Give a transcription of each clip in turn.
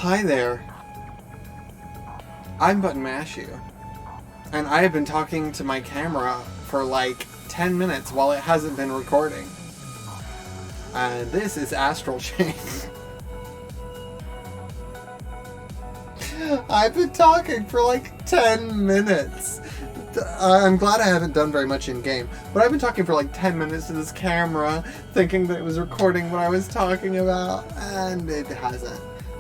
Hi there. I'm Button Mashu, and I have been talking to my camera for like 10 minutes while it hasn't been recording. And this is Astral Chain. I've been talking for like 10 minutes. I'm glad I haven't done very much in game, but I've been talking for like 10 minutes to this camera, thinking that it was recording what I was talking about, and it hasn't.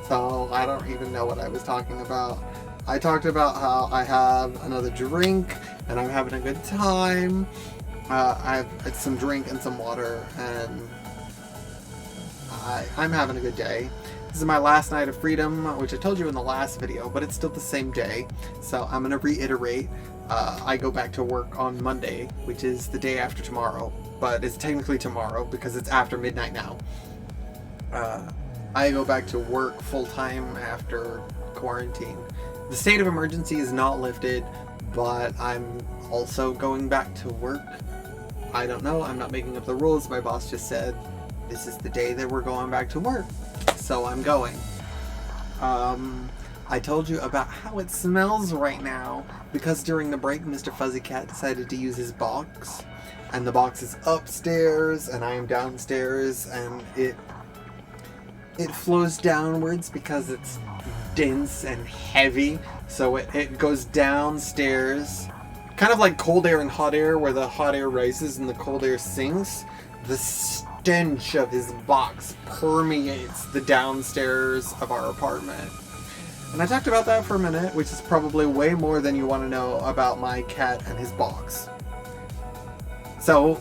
So I don't even know what I was talking about. I talked about how I have another drink, and I'm having a good time. I have some drink and some water, and I'm having a good day. This is my last night of freedom, which I told you in the last video, but it's still the same day, so I'm going to reiterate. I go back to work on Monday, which is the day after tomorrow, but it's technically tomorrow because it's after midnight now. I go back to work full-time after quarantine. The state of emergency is not lifted, but I'm also going back to work. I don't know, I'm not making up the rules. My boss just said, this is the day that we're going back to work, so I'm going. I told you about how it smells right now because during the break Mr. Fuzzy Cat decided to use his box, and the box is upstairs and I am downstairs, and it flows downwards because it's dense and heavy, so it goes downstairs, kind of like cold air and hot air, where the hot air rises and the cold air sinks. The stench of his box permeates the downstairs of our apartment. And I talked about that for a minute, which is probably way more than you want to know about my cat and his box. So,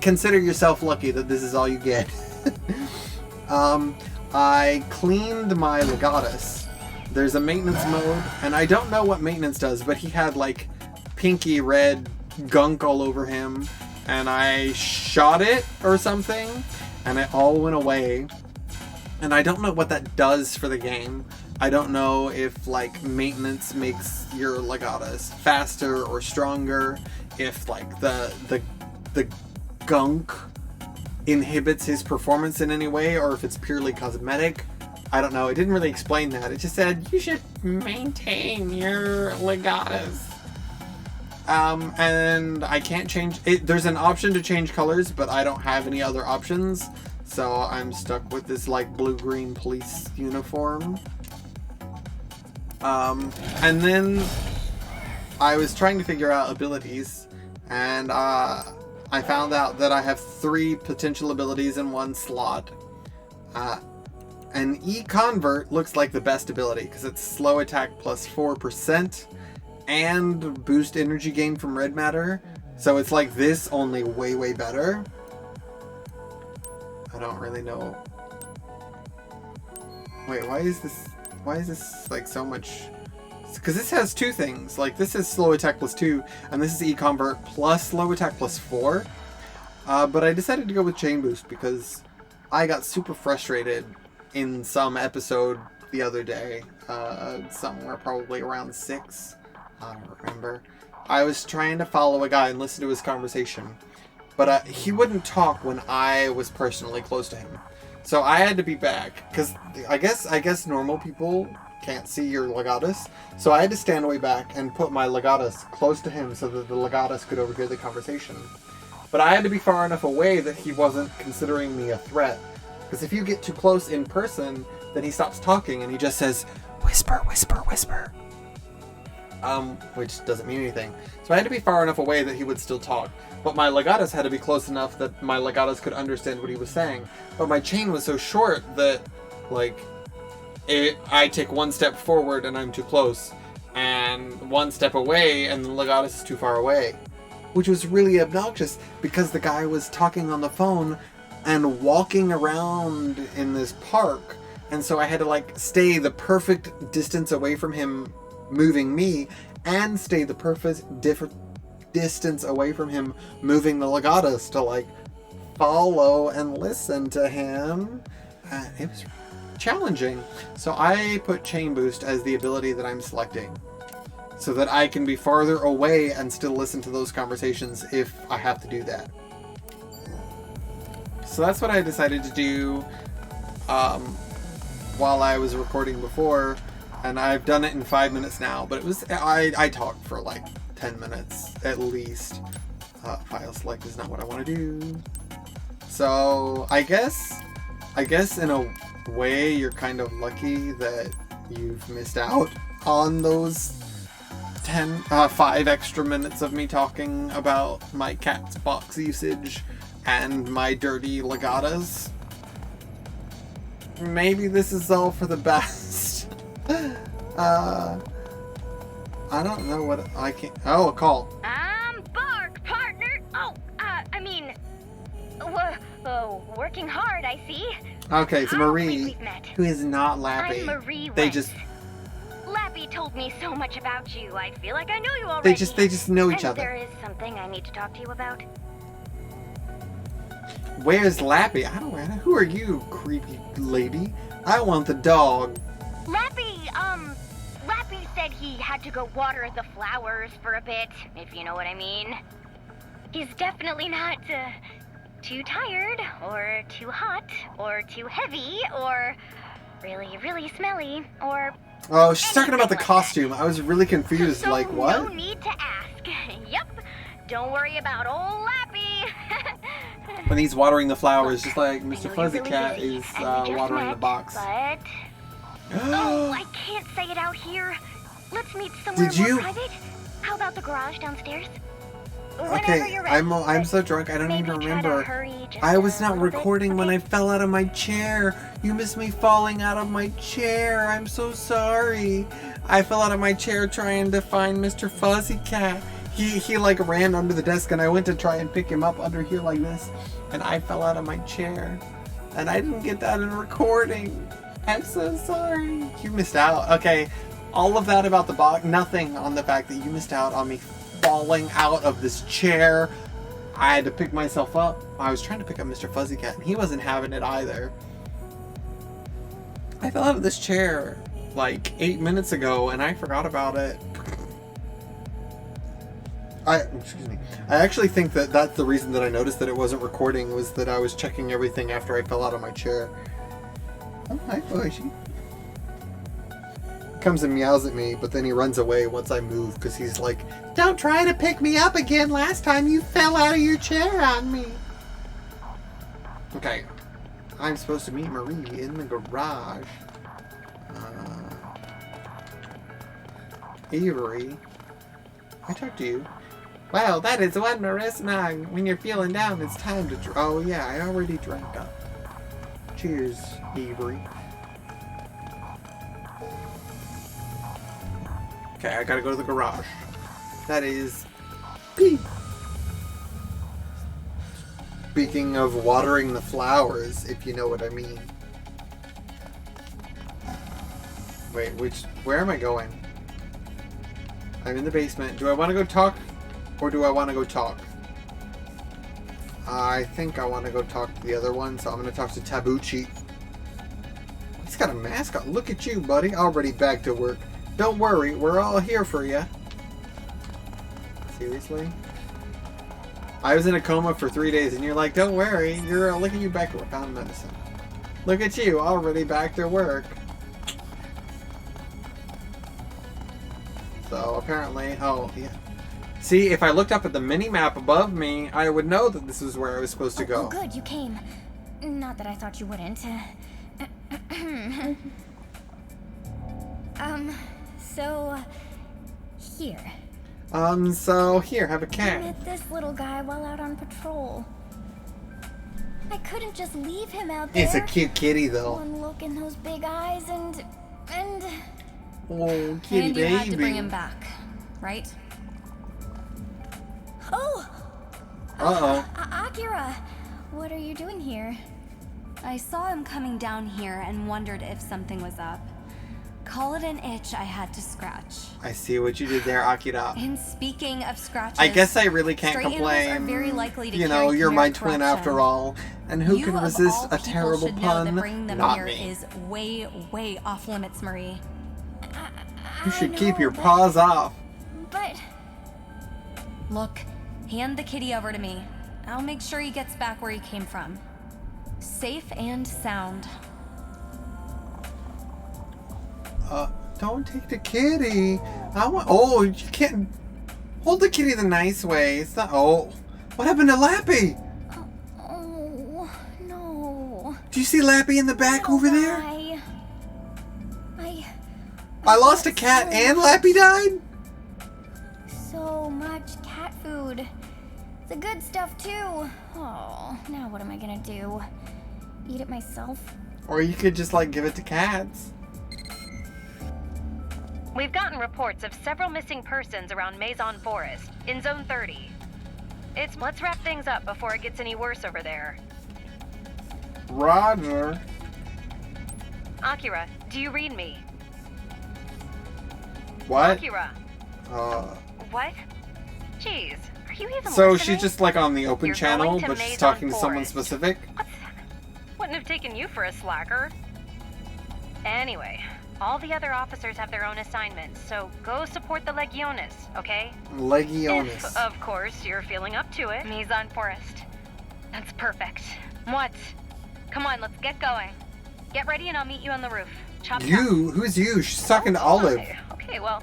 consider yourself lucky that this is all you get. I cleaned my Legatus. There's a maintenance mode, and I don't know what maintenance does, but he had like pinky red gunk all over him, and I shot it or something, and it all went away. And I don't know what that does for the game. I don't know if like maintenance makes your Legatus faster or stronger, if like the gunk inhibits his performance in any way, or if it's purely cosmetic. I don't know. It didn't really explain that. It just said you should maintain your Legatus. And I can't change it. There's an option to change colors, but I don't have any other options, so I'm stuck with this like blue-green police uniform. And then I was trying to figure out abilities, and I found out that I have 3 potential abilities in one slot. And E-Convert looks like the best ability because it's slow attack plus 4% and boost energy gain from red matter. So it's like this, only way better. I don't really know. Wait, why is this like so much? Because this has 2 things. Like this is slow attack plus 2, and this is E-Convert plus slow attack plus 4. But I decided to go with Chain Boost because I got super frustrated in some episode the other day. Somewhere probably around 6. I don't remember. I was trying to follow a guy and listen to his conversation, but he wouldn't talk when I was personally close to him. So I had to be back, because I guess normal people can't see your Legatus. So I had to stand way back and put my Legatus close to him so that the Legatus could overhear the conversation. But I had to be far enough away that he wasn't considering me a threat. Because if you get too close in person, then he stops talking and he just says, whisper, whisper, whisper. Which doesn't mean anything. So I had to be far enough away that he would still talk. But my Legatus had to be close enough that my Legatus could understand what he was saying. But my chain was so short that, like, I take 1 step forward and I'm too close, and 1 step away and the Legatus is too far away. Which was really obnoxious because the guy was talking on the phone and walking around in this park. And so I had to, like, stay the perfect distance away from him moving me, and stay the perfect distance away from him moving the Legatus to like follow and listen to him. It was challenging. So I put Chain Boost as the ability that I'm selecting, so that I can be farther away and still listen to those conversations if I have to do that. So that's what I decided to do. while I was recording before, and I've done it in 5 minutes now, but it was, I talked for like 10 minutes at least. File select is not what I want to do. So I guess in a way you're kind of lucky that you've missed out on those 5 extra minutes of me talking about my cat's box usage and my dirty Legatus. Maybe this is all for the best. I don't know what I can. Oh, a call. Bark, partner. Working hard, I see. Okay, it's Marie, who is not Lappy. I'm Marie They West. just Lappy told me so much about you. I feel like I know you already. they just know each and other. There is something I need to talk to you about. Where's Lappy? I don't know. Who are you, creepy lady? I want the dog. Lappy said he had to go water the flowers for a bit, if you know what I mean. He's definitely not too tired, or too hot, or too heavy, or really, really smelly, or... Oh, she's talking about the anything like costume. I was really confused. So like, what? No need to ask. Yep. Don't worry about old Lappy. When he's watering the flowers, just like I know Mr. you're Fuzzy really Cat busy, is and we just watering met, the box. But... oh, I can't say it out here. Let's meet somewhere Did more you- private. How about the garage downstairs? Whenever Okay, you're ready, I'm but so drunk I don't maybe even try to remember. hurry just I was a not little bit, recording when okay? I fell out of my chair. You missed me falling out of my chair. I'm so sorry. I fell out of my chair trying to find Mr. Fuzzy Cat. He like ran under the desk and I went to try and pick him up under here like this, and I fell out of my chair. And I didn't get that in recording. I'm so sorry. You missed out. Okay, all of that about the box, nothing on the fact that you missed out on me falling out of this chair. I had to pick myself up. I was trying to pick up Mr. Fuzzy Cat and he wasn't having it either. I fell out of this chair like 8 minutes ago and I forgot about it. Excuse me. I actually think that that's the reason that I noticed that it wasn't recording, was that I was checking everything after I fell out of my chair. Oh, hi, Bushy. He comes and meows at me, but then he runs away once I move because he's like, "Don't try to pick me up again. Last time you fell out of your chair on me." Okay. I'm supposed to meet Marie in the garage. Avery. I talked to you. Wow, that is one Marissa Nog. When you're feeling down, it's time to oh yeah, I already drank up. Cheers, Avery. Okay, I gotta go to the garage. That is P. Speaking of watering the flowers, if you know what I mean. Wait, where am I going? I'm in the basement. Do I want to go talk? Or do I want to go talk? I think I want to go talk to the other one, so I'm going to talk to Tabuchi. He's got a mask on. Look at you, buddy. Already back to work. Don't worry, we're all here for you. Seriously? I was in a coma for 3 days, and you're like, don't worry, look at you back to work. Found medicine. Look at you, already back to work. So, apparently, oh, yeah. See, if I looked up at the mini-map above me, I would know that this is where I was supposed to go. Oh, good, you came. Not that I thought you wouldn't. So... here. So, here, have a I cat. met this little guy while out on patrol. I couldn't just leave him out there. It's a cute kitty, though. One look in those big eyes and... Oh, kitty And baby. you had to bring him back, right? Oh! Uh-oh. Akira! What are you doing here? I saw him coming down here and wondered if something was up. Call it an itch I had to scratch. I see what you did there, Akira. And speaking of scratches, I guess I really can't stray animals complain. are very likely to You know, carry you're my genetic twin corruption. after all. And who You can of resist all a people terrible should know pun? that bringing them Not here me. is way, way off limits, Marie. You should I keep know, your but- paws off. But... Look, hand the kitty over to me. I'll make sure he gets back where he came from. Safe and sound. Don't take the kitty. I want. Oh, you can't hold the kitty the nice way. It's not. Oh, what happened to Lappy? Oh, no. Do you see Lappy in the back over there? I lost a cat and Lappy died? So much cat food. The good stuff, too. Oh, now what am I gonna do? Eat it myself? Or you could just, like, give it to cats. We've gotten reports of several missing persons around Maison Forest, in Zone 30. Let's wrap things up before it gets any worse over there. Roger. Akira, do you read me? What? Akira. What? Jeez, are you even So listening? she's just, like, on the open You're channel, going to but she's Maison talking to someone Forest. specific? Wouldn't have taken you for a slacker. Anyway, all the other officers have their own assignments, so go support the Legionis, okay? Legionis. If, of course, you're feeling up to it. Maison Forest. That's perfect. What? Come on, let's get going. Get ready and I'll meet you on the roof. Chop chop. You? Who's you? She's talking to Olive. Okay, well,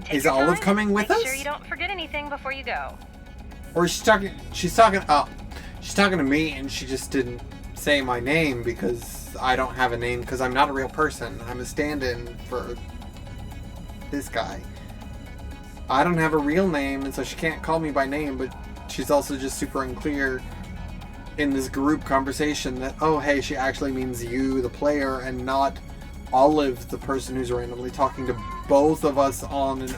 take Is your Olive time coming and with make us? sure you don't forget anything before you go. Or she's talking to me and she just didn't say my name because I don't have a name because I'm not a real person. I'm a stand-in for this guy. I don't have a real name and so she can't call me by name, but she's also just super unclear in this group conversation that, oh hey, she actually means you, the player, and not Olive, the person who's randomly talking to both of us on an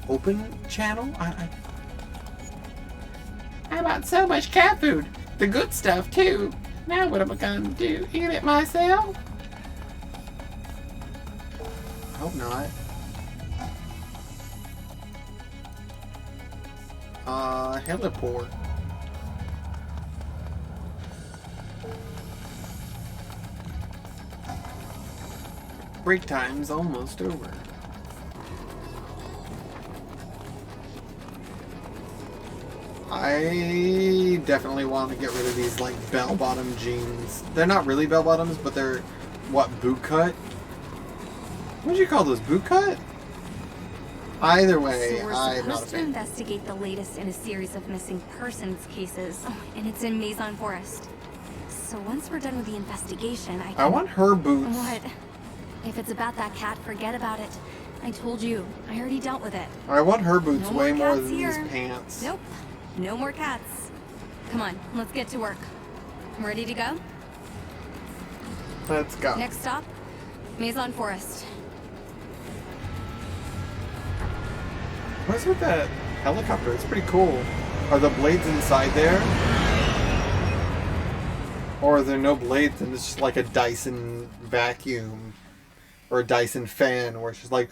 open channel? I want so much cat food. The good stuff, too. Now what am I gonna do? Eat it myself? Hope not. Heliport. Break time's almost over. I definitely want to get rid of these, like, bell-bottom jeans. They're not really bell-bottoms, but they're, what, boot cut? What do you call those, boot cut? Either way, So we're I'm not a supposed to fan. investigate the latest in a series of missing persons cases. Oh, and it's in Maison Forest. So once we're done with the investigation, I I want her boots. What? If it's about that cat, forget about it. I told you. I already dealt with it. I want her boots No way more more cats than here. these pants. Nope. No more cats. Come on, let's get to work. Ready to go? Let's go. Next stop, Maison Forest. What's with that helicopter? It's pretty cool. Are the blades inside there? Or are there no blades and it's just like a Dyson vacuum? Or a Dyson fan where it's just like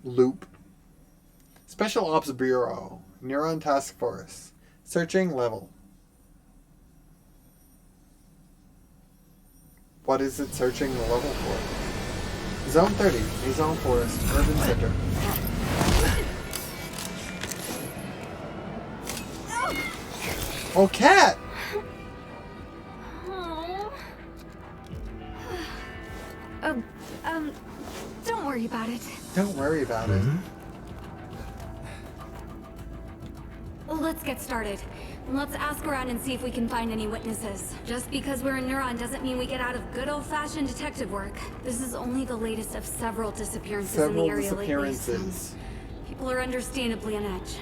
loop. Special Ops Bureau. Neuron Task Force. Searching level. What is it searching the level for? Zone 30. Maison Forest. Urban Center. Oh, cat! Don't worry about it. Don't worry about it. Let's get started. Let's ask around and see if we can find any witnesses. Just because we're a neuron doesn't mean we get out of good old-fashioned detective work. This is only the latest of several disappearances in Several the area lately. disappearances. People are understandably on edge.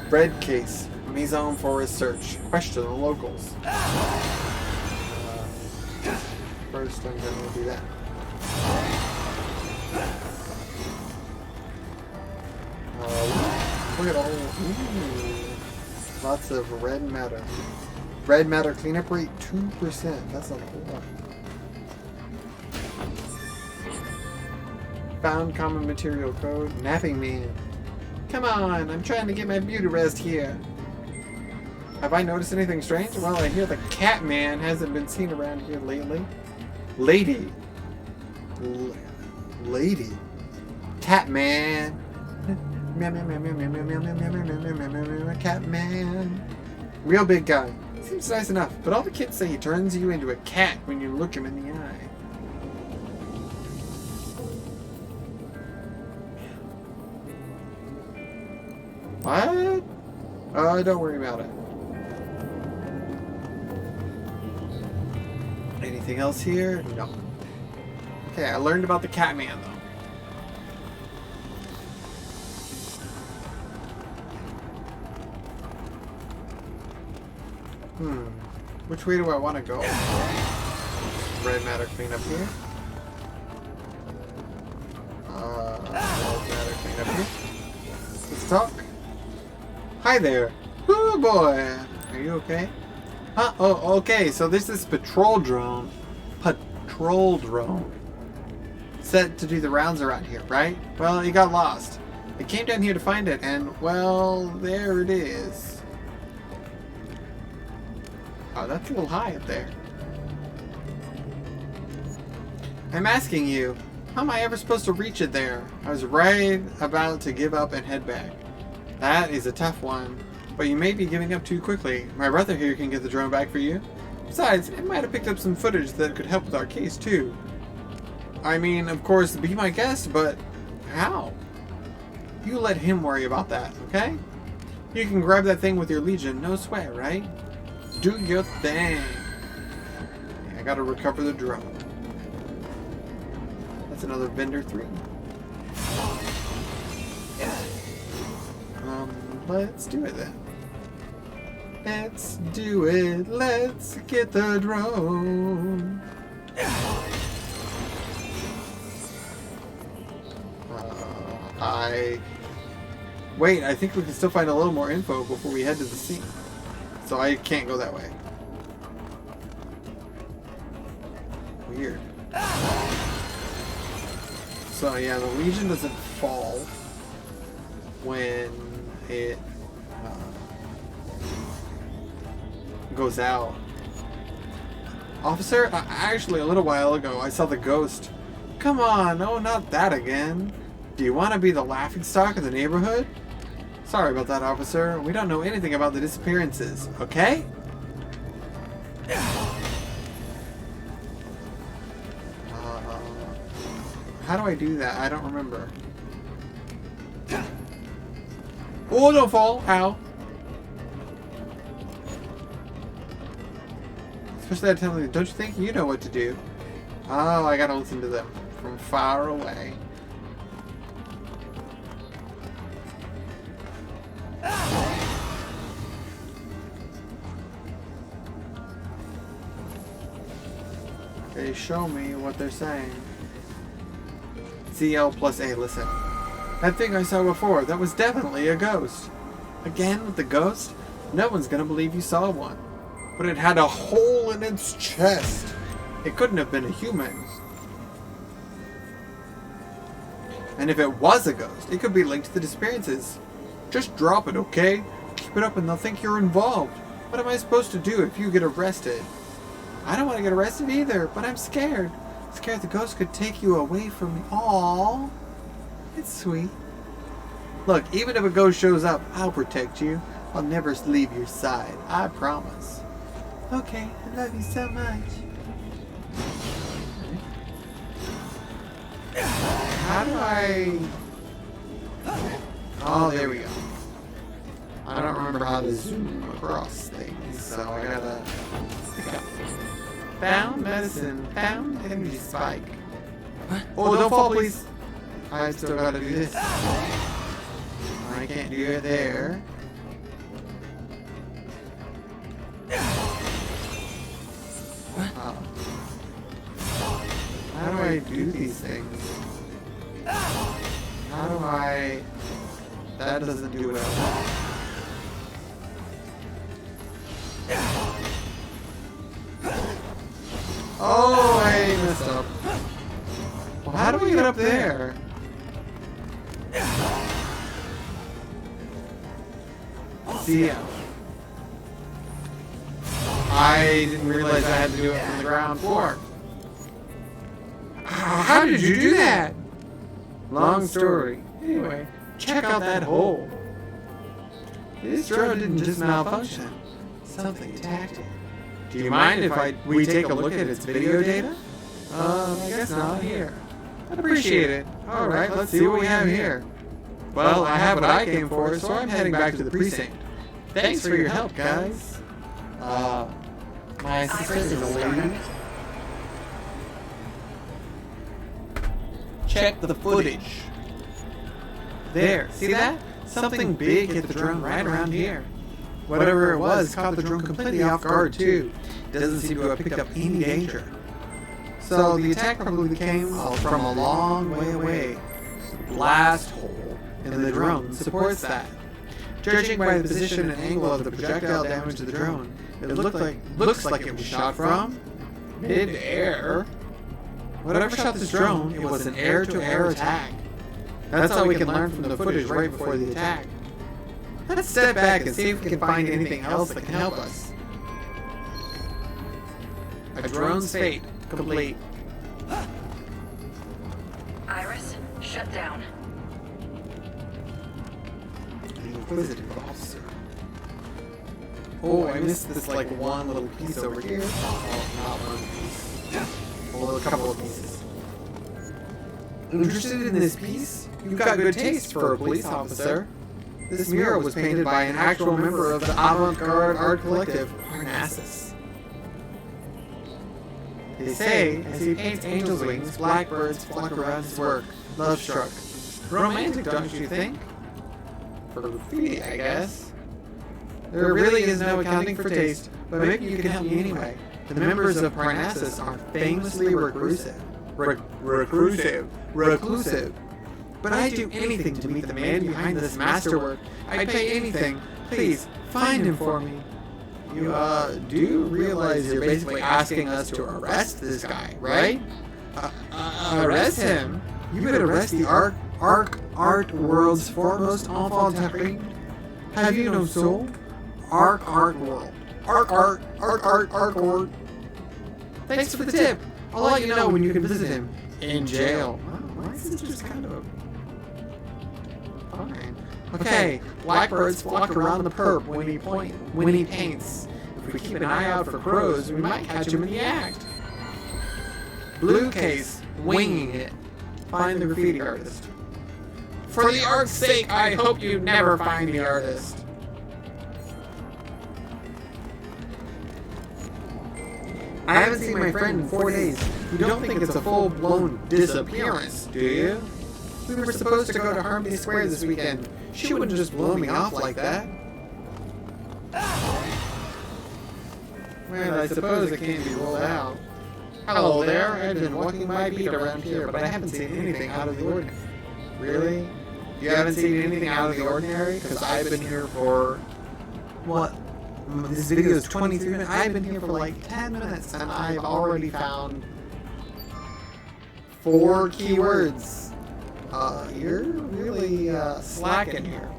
Red case. Maison Forest search. Question the locals. First, I'm going to do that. Look at all. Ooh, lots of red matter. Red matter cleanup rate 2%. That's not a whole lot. Found common material code. Napping man. Come on, I'm trying to get my beauty rest here. Have I noticed anything strange? Well, I hear the cat man hasn't been seen around here lately. Lady. Lady. Cat man. Cat man. Real big guy. Seems nice enough, but all the kids say he turns you into a cat when you look him in the eye. What? Don't worry about it. Anything else here? No. Okay, I learned about the Catman, though. Which way do I want to go? Red matter clean up here. Red matter clean up here. Let's talk. Hi there. Oh boy. Are you okay? Huh? Oh, okay. So this is patrol drone. Patrol drone. Set to do the rounds around here, right? Well, it got lost. I came down here to find it, and, well, there it is. Oh, that's a little high up there. I'm asking you, how am I ever supposed to reach it there? I was right about to give up and head back. That is a tough one, but you may be giving up too quickly. My brother here can get the drone back for you. Besides, it might have picked up some footage that could help with our case too. I mean, of course, be my guest, but how? You let him worry about that, okay? You can grab that thing with your Legion, no sweat, right? Do your thing. I gotta recover the drone. That's another vendor 3. Let's do it then. Let's do it. Let's get the drone. Wait, I think we can still find a little more info before we head to the scene. So I can't go that way. Weird. So yeah, the Legion doesn't fall when it goes out. Officer, actually a little while ago I saw the ghost. Come on, no, not that again. Do you want to be the laughingstock of the neighborhood? Sorry about that, officer. We don't know anything about the disappearances, okay? How do I do that? I don't remember. Oh, don't fall. Ow. Especially that time, don't you think you know what to do? Oh, I gotta listen to them from far away. They show me what they're saying. CL plus A, listen. That thing I saw before, that was definitely a ghost. Again with the ghost? No one's gonna believe you saw one. But it had a hole in its chest. It couldn't have been a human. And if it was a ghost, it could be linked to the disappearances. Just drop it, okay? Keep it up and they'll think you're involved. What am I supposed to do if you get arrested? I don't want to get arrested either, but I'm scared. Scared the ghost could take you away from me. Aww. It's sweet. Look, even if a ghost shows up, I'll protect you. I'll never leave your side. I promise. Okay, I love you so much. How do I... Oh, there we go. I don't remember how to zoom across things, so I gotta pick up. Found medicine. Found energy spike. Oh, don't fall, please. I still gotta do this. I can't do it there. How do I do these things? How do I... That doesn't do it at all. Oh, I messed up. Well, how do we get up there? See ya. I didn't realize I had to do it from the ground floor. How did you do that? Long story. Anyway, check out that hole. This drone didn't just malfunction. Something attacked it. Do you mind if we take a look at its video data? I guess not here. I'd appreciate it. Alright, let's see what we have here. Well, I have what I came for, so I'm heading back to the precinct. Thanks for your help, guys. My assistant is a lady. Check the footage. There, see that? Something big hit the drone right around here. Whatever it was caught the drone completely off guard too. Doesn't seem to have picked up any danger. So the attack probably came from a long way away. The blast hole in the drone supports that. Judging by the position and angle of the projectile damage to the drone, it looks like it was shot from mid-air. Whatever shot this drone, it was an air-to-air attack. That's how we can learn from the footage right before the attack. Let's step back and see if we can find anything else that can help us. A drone's fate complete. Iris, shut down. Inquisitive officer. Oh, I missed this like one little piece over here. Oh, not one piece. Well, a couple of pieces. Interested in this piece? You've got good taste for a police officer. This mural was painted by an actual member of the avant-garde art collective, Parnassus. They say, as he paints angels' wings, blackbirds flock around his work, love-struck. Romantic, don't you think? For graffiti, I guess. There really is no accounting for taste, but maybe you can help me anyway. The members of Parnassus are famously reclusive. Reclusive. But I'd do anything to meet the man behind this masterwork. I'd pay anything. Please, find him for me. You, do realize you're basically asking us to arrest this guy, right? Arrest him? You would arrest the art world's foremost enfant terrible? Have you no soul? Art world. Art world. Thanks for the tip. I'll let you know when you can visit him. In jail. Why is this just kind of... Fine. Okay, blackbirds flock around the perp when he paints. If we keep an eye out for crows, we might catch him in the act. Blue case, winging it. Find the graffiti artist. For the art's sake, I hope you never find the artist. I haven't seen my friend in 4 days. You don't think it's a full-blown disappearance, do you? We were supposed to go to Harmony Square this weekend. She wouldn't just blow me off like that. Well, I suppose it can't be ruled out. Hello there, I've been walking my beat around here, but I haven't seen anything out of the ordinary. Really? You haven't seen anything out of the ordinary? Because I've been here for... What? This video is 23 minutes. I've been here for like 10 minutes, and I've already found 4 keywords. You're really slacking here.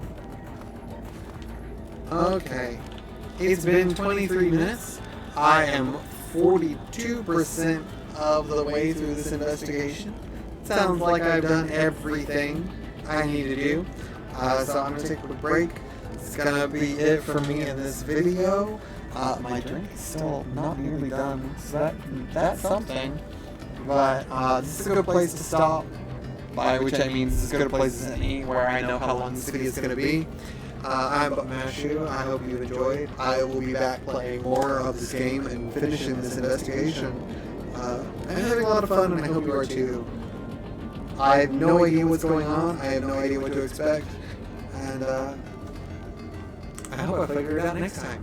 Okay. It's been 23 minutes. I am 42% of the way through this investigation. Sounds like I've done everything I need to do. So I'm going to take a break. It's going to be it for me in this video. My drink is still not nearly done, so that's something. But this is a good place to stop. By which I mean this is as good a place as any where I know how long this video is going to be. I'm Mashu. I hope you enjoyed. I will be back playing more of this game and finishing this investigation. I'm having a lot of fun, and I hope you are too. I have no idea what's going on. I have no idea what to expect. And I hope I figure it out next time.